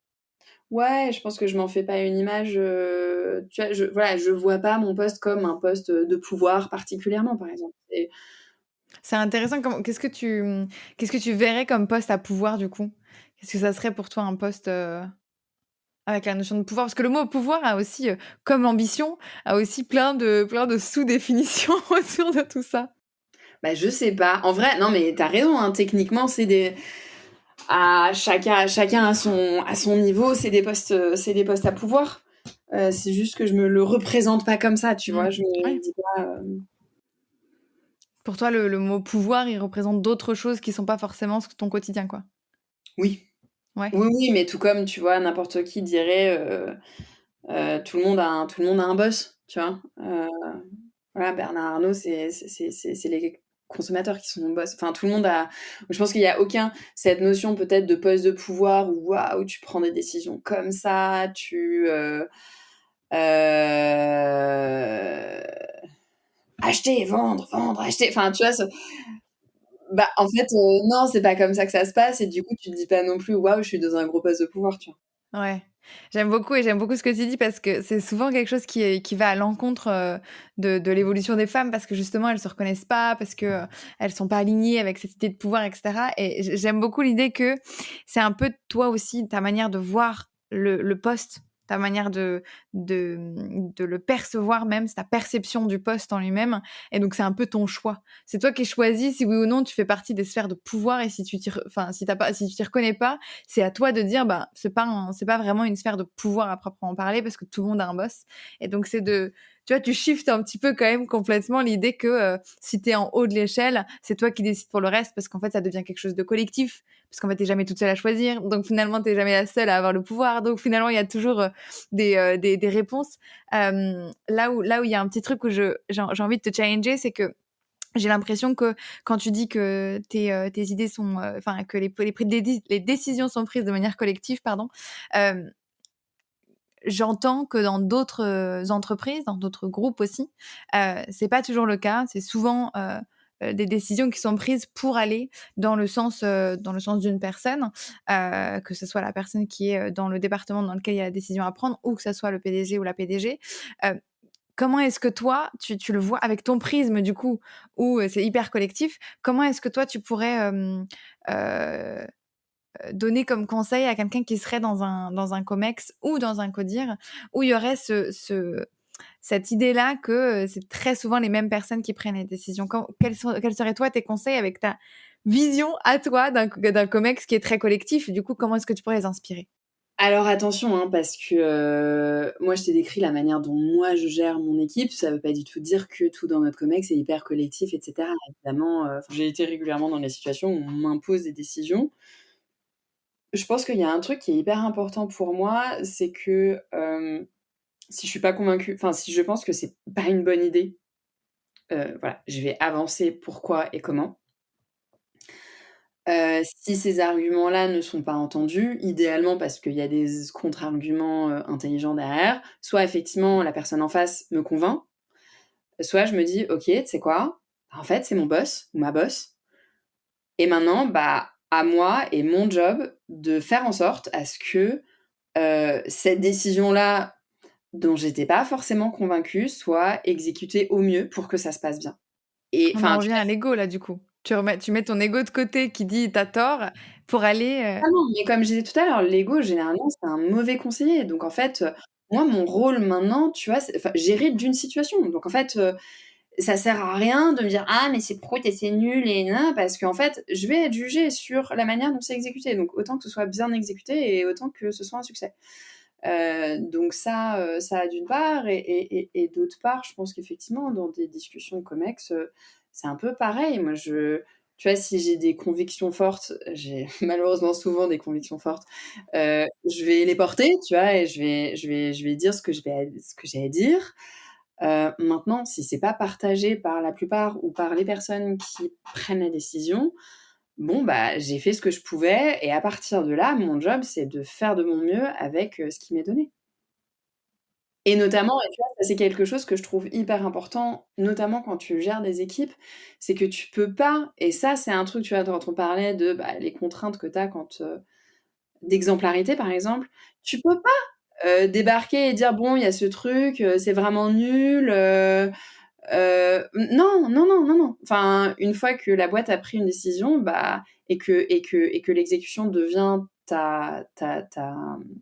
Ouais, je pense que je m'en fais pas une image, tu vois? Voilà, je vois pas mon poste comme un poste, de pouvoir particulièrement, par exemple. C'est intéressant, qu'est-ce que tu verrais comme poste à pouvoir du coup? Qu'est-ce que ça serait pour toi un poste, avec la notion de pouvoir? Parce que le mot pouvoir a aussi, comme ambition, a aussi plein de sous-définitions autour de tout ça. Je sais pas. En vrai, non, mais tu as raison, hein, techniquement, chacun à son niveau, c'est des postes à pouvoir. C'est juste que je me le représente pas comme ça, tu vois? Je me Ouais. dis pas, Pour toi, le mot pouvoir, il représente d'autres choses qui sont pas forcément ton quotidien, quoi. oui. Ouais. Oui, oui, mais tout comme, tu vois, n'importe qui dirait, tout le monde a un boss, tu vois? Voilà, Bernard Arnault, c'est les consommateurs qui sont mon boss. Enfin, tout le monde a je pense qu'il y a aucun cette notion peut-être de poste de pouvoir où waouh, tu prends des décisions comme ça, heu, acheter, vendre, vendre, acheter, enfin, tu vois, bah, en fait, non, c'est pas comme ça que ça se passe et du coup, tu te dis pas non plus: «Waouh, je suis dans un gros poste de pouvoir», tu vois? Ouais. J'aime beaucoup ce que tu dis parce que c'est souvent quelque chose qui va à l'encontre, de l'évolution des femmes parce que justement elles se reconnaissent pas, parce que, elles sont pas alignées avec cette idée de pouvoir et cetera et j'aime beaucoup l'idée que c'est un peu toi aussi, ta manière de voir le poste, ta manière de le percevoir même, c'est ta perception du poste en lui-même et donc c'est un peu ton choix. C'est toi qui choisis si oui ou non tu fais partie des sphères de pouvoir et si tu enfin si tu t'y reconnais pas, c'est à toi de dire bah c'est pas vraiment une sphère de pouvoir à proprement parler parce que tout le monde a un boss et donc c'est de tu vois tu shiftes un petit peu quand même complètement l'idée que si tu es en haut de l'échelle c'est toi qui décides pour le reste parce qu'en fait ça devient quelque chose de collectif parce qu'en fait t'es jamais toute seule à choisir donc finalement t'es jamais la seule à avoir le pouvoir donc finalement il y a toujours des réponses là où il y a un petit truc où j'ai envie de te challenger c'est que j'ai l'impression que quand tu dis que tes idées sont, enfin que les décisions sont prises de manière collective, pardon, euh, j'entends que dans d'autres entreprises, dans d'autres groupes aussi, c'est pas toujours le cas. C'est souvent des décisions qui sont prises pour aller dans le sens d'une personne, que ce soit la personne qui est dans le département dans lequel il y a la décision à prendre, ou que ce soit le PDG ou la PDG. Euh, Comment est-ce que toi, tu le vois avec ton prisme du coup, où c'est hyper collectif, comment est-ce que toi tu pourrais euh, donner comme conseil à quelqu'un qui serait dans un COMEX ou dans un CODIR, où il y aurait cette idée-là que c'est très souvent les mêmes personnes qui prennent les décisions. Quels seraient toi tes conseils avec ta vision à toi d'un COMEX qui est très collectif? Du coup, comment est-ce que tu pourrais les inspirer? Alors attention, hein, parce que moi je t'ai décrit la manière dont moi je gère mon équipe, ça veut pas du tout dire que tout dans notre comex est hyper collectif et cetera. Évidemment, j'ai été régulièrement dans des situations où on m'impose des décisions. Je pense qu'il y a un truc qui est hyper important pour moi, c'est que, si je suis pas convaincue, enfin si je pense que c'est pas une bonne idée, voilà, je vais avancer pourquoi et comment. Si ces arguments-là ne sont pas entendus, idéalement parce qu'il y a des contre-arguments, intelligents derrière, soit effectivement la personne en face me convainc, soit je me dis: «OK, tu sais quoi? En fait, c'est mon boss ou ma boss et maintenant, bah, à moi et mon job de faire en sorte à ce que, cette décision-là, dont j'étais pas forcément convaincue, soit exécutée au mieux pour que ça se passe bien» et On en enfin, tu revient à l'ego là du coup. Tu mets ton ego de côté qui dit t'as tort pour aller. ah non, mais comme je disais tout à l'heure, l'ego généralement c'est un mauvais conseiller. Donc en fait, moi mon rôle maintenant, tu vois, c'est enfin j'hérite d'une situation. Donc en fait, ça sert à rien de me dire: «Ah mais c'est pro et c'est nul et nin», parce qu'en fait, je vais être jugée sur la manière dont c'est exécuté. Donc autant que ce soit bien exécuté et autant que ce soit un succès. Donc ça d'une part et d'autre part, je pense qu'effectivement dans des discussions COMEX, c'est un peu pareil. Moi tu vois, si j'ai des convictions fortes, j'ai malheureusement souvent des convictions fortes, je vais les porter, tu vois? Et je vais dire ce que j'ai à dire. Maintenant, si c'est pas partagé par la plupart ou par les personnes qui prennent la décision, bon, bah, j'ai fait ce que je pouvais et à partir de là, mon job, c'est de faire de mon mieux avec, ce qui m'est donné. Et notamment, et tu vois, ça c'est quelque chose que je trouve hyper important, notamment quand tu gères des équipes, c'est que tu peux pas, et ça c'est un truc, tu vois, dont on parlait de, bah, les contraintes que tu as quand, d'exemplarité par exemple, tu peux pas, débarquer et dire: «Bon, il y a ce truc, c'est vraiment nul, non, non, non, non, non. Enfin, une fois que la boîte a pris une décision, bah, et que l'exécution devient ta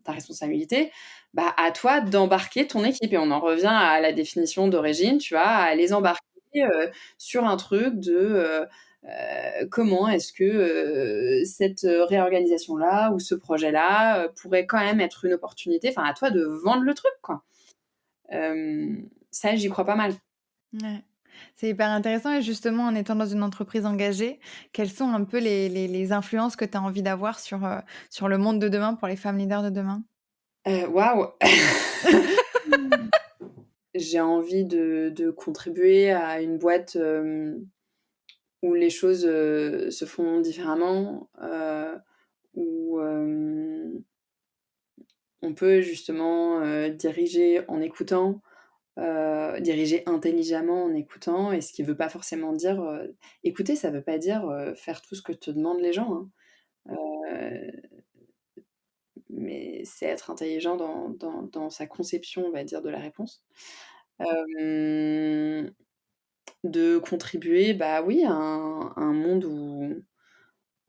responsabilité, bah, à toi d'embarquer ton équipe. Et on en revient à la définition d'origine, tu vois, à les embarquer sur un truc de comment est-ce que cette réorganisation-là ou ce projet-là pourrait quand même être une opportunité. Enfin, à toi de vendre le truc, quoi. Ça, j'y crois pas mal. Ouais. C'est hyper intéressant et justement, en étant dans une entreprise engagée, quelles sont un peu les influences que tu as envie d'avoir sur le monde de demain pour les femmes leaders de demain? Waouh! J'ai envie de contribuer à une boîte où les choses se font différemment, où on peut justement diriger en écoutant, diriger intelligemment en écoutant, et ce qui veut pas forcément dire écouter, ça veut pas dire faire tout ce que te demandent les gens, hein. Mais c'est être intelligent dans sa conception, on va dire, de la réponse. De contribuer, bah oui, à un monde où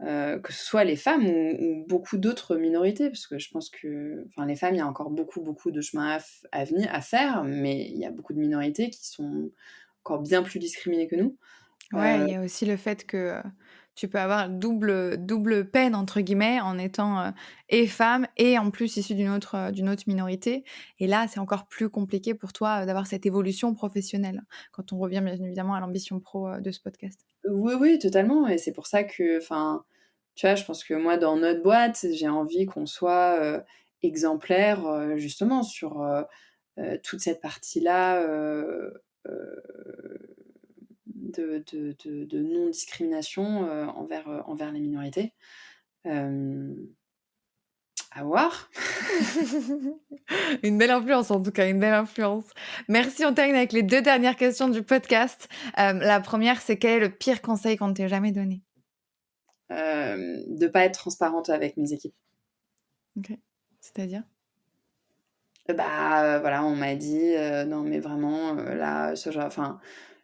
que ce soit les femmes ou beaucoup d'autres minorités, parce que je pense que, enfin, les femmes, il y a encore beaucoup de chemin à faire, mais il y a beaucoup de minorités qui sont encore bien plus discriminées que nous. Ouais, il y a aussi le fait que tu peux avoir double peine, entre guillemets, en étant et femme et en plus issue d'une autre minorité. Et là, c'est encore plus compliqué pour toi d'avoir cette évolution professionnelle, quand on revient bien évidemment à l'ambition pro de ce podcast. Oui, totalement, et c'est pour ça que, enfin, tu vois, je pense que moi, dans notre boîte, j'ai envie qu'on soit exemplaire, justement, sur toute cette partie-là de non-discrimination envers les minorités. À voir. Une belle influence, en tout cas, une belle influence. Merci, on termine avec les 2 dernières questions du podcast. La première, c'est quel est le pire conseil qu'on ne t'ait jamais donné? De pas être transparente avec mes équipes. Ok. C'est-à-dire? Voilà, on m'a dit non mais vraiment là, ce genre, enfin,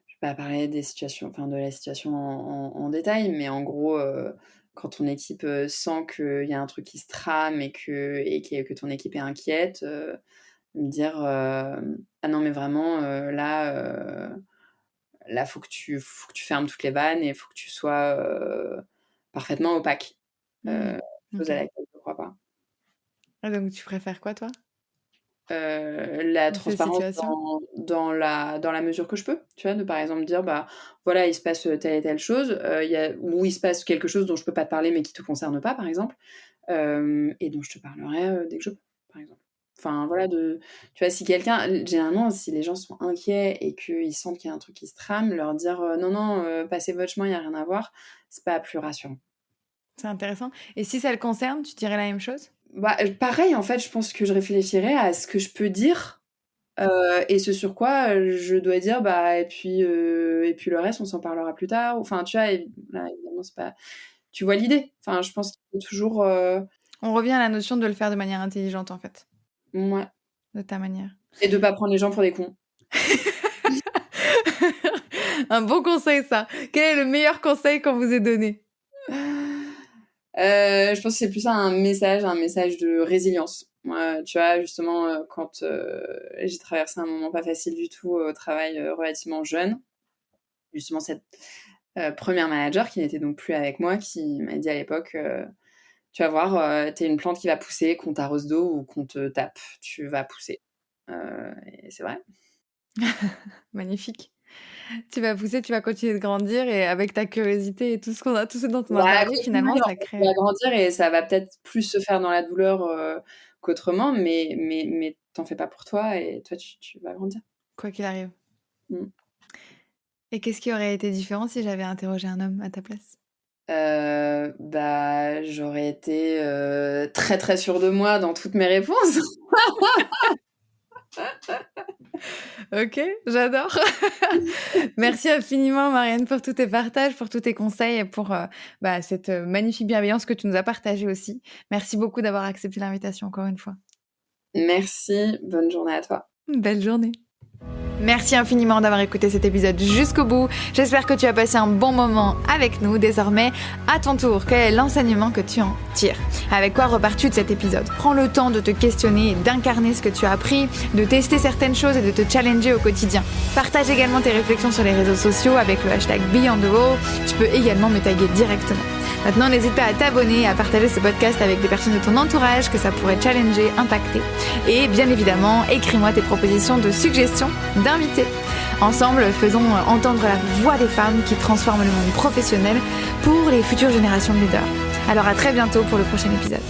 je vais pas parler des situations, enfin de la situation en détail, mais en gros, quand ton équipe sent qu'il y a un truc qui se trame et que ton équipe est inquiète, me dire ah non mais vraiment là faut que tu fermes toutes les vannes et faut que tu sois parfaitement opaque. Chose à laquelle je crois pas. Ah, donc tu préfères quoi, toi? La Dans ces transparence situations? dans la mesure que je peux, tu vois? De par exemple dire: «Bah, voilà, il se passe telle et telle chose, ou il se passe quelque chose dont je peux pas te parler, mais qui te concerne pas», par exemple, et dont je te parlerai dès que je peux, par exemple. Enfin, voilà, tu vois, si quelqu'un généralement, si les gens sont inquiets et qu'ils sentent qu'il y a un truc qui se trame, leur dire: «Non, non, passez votre chemin, il y a rien à voir», c'est pas plus rassurant. C'est intéressant. Et si ça le concerne, tu dirais la même chose? Bah, pareil, en fait, je pense que je réfléchirais à ce que je peux dire, et ce sur quoi je dois dire, bah, et puis le reste, on s'en parlera plus tard. Enfin, tu vois, là, évidemment, c'est pas. Tu vois l'idée? Enfin, je pense qu'il faut toujours. On revient à la notion de le faire de manière intelligente, en fait, Ouais. de ta manière. Et de pas prendre les gens pour des cons. Un bon conseil, ça. Quel est le meilleur conseil qu'on vous ait donné? Je pense que c'est plus un message de résilience. Tu vois, justement, quand j'ai traversé un moment pas facile du tout au travail, relativement jeune, justement cette première manager qui n'était donc plus avec moi, qui m'a dit à l'époque tu vas voir, t'es une plante qui va pousser, qu'on t'arrose d'eau ou qu'on te tape, tu vas pousser. Et c'est vrai. Magnifique. Tu vas pousser, tu vas continuer de grandir et avec ta curiosité et tout ce dont on a Bah, parlé, finalement, ça tu crée vas grandir et ça va peut-être plus se faire dans la douleur qu'autrement, mais t'en fais pas pour toi et toi, tu vas grandir. quoi qu'il arrive. Mmh. Et qu'est-ce qui aurait été différent si j'avais interrogé un homme à ta place? J'aurais été très, très sûre de moi dans toutes mes réponses. OK, j'adore. Merci infiniment, Marianne, pour tous tes partages, pour tous tes conseils et pour cette magnifique bienveillance que tu nous as partagée aussi. Merci beaucoup d'avoir accepté l'invitation encore une fois. Merci, bonne journée à toi. Belle journée. Merci infiniment d'avoir écouté cet épisode jusqu'au bout. J'espère que tu as passé un bon moment avec nous. Désormais, à ton tour, quel est l'enseignement que tu en tires? Avec quoi repars-tu de cet épisode? Prends le temps de te questionner et d'incarner ce que tu as appris, de tester certaines choses et de te challenger au quotidien. Partage également tes réflexions sur les réseaux sociaux avec le hashtag #BeyondTheWall. Tu tu peux également me taguer directement. Maintenant, n'hésite pas à t'abonner et à partager ce podcast avec des personnes de ton entourage que ça pourrait challenger, impacter. Et bien évidemment, écris-moi tes propositions de suggestions d'invités. Ensemble, faisons entendre la voix des femmes qui transforment le monde professionnel pour les futures générations de leaders. Alors à très bientôt pour le prochain épisode.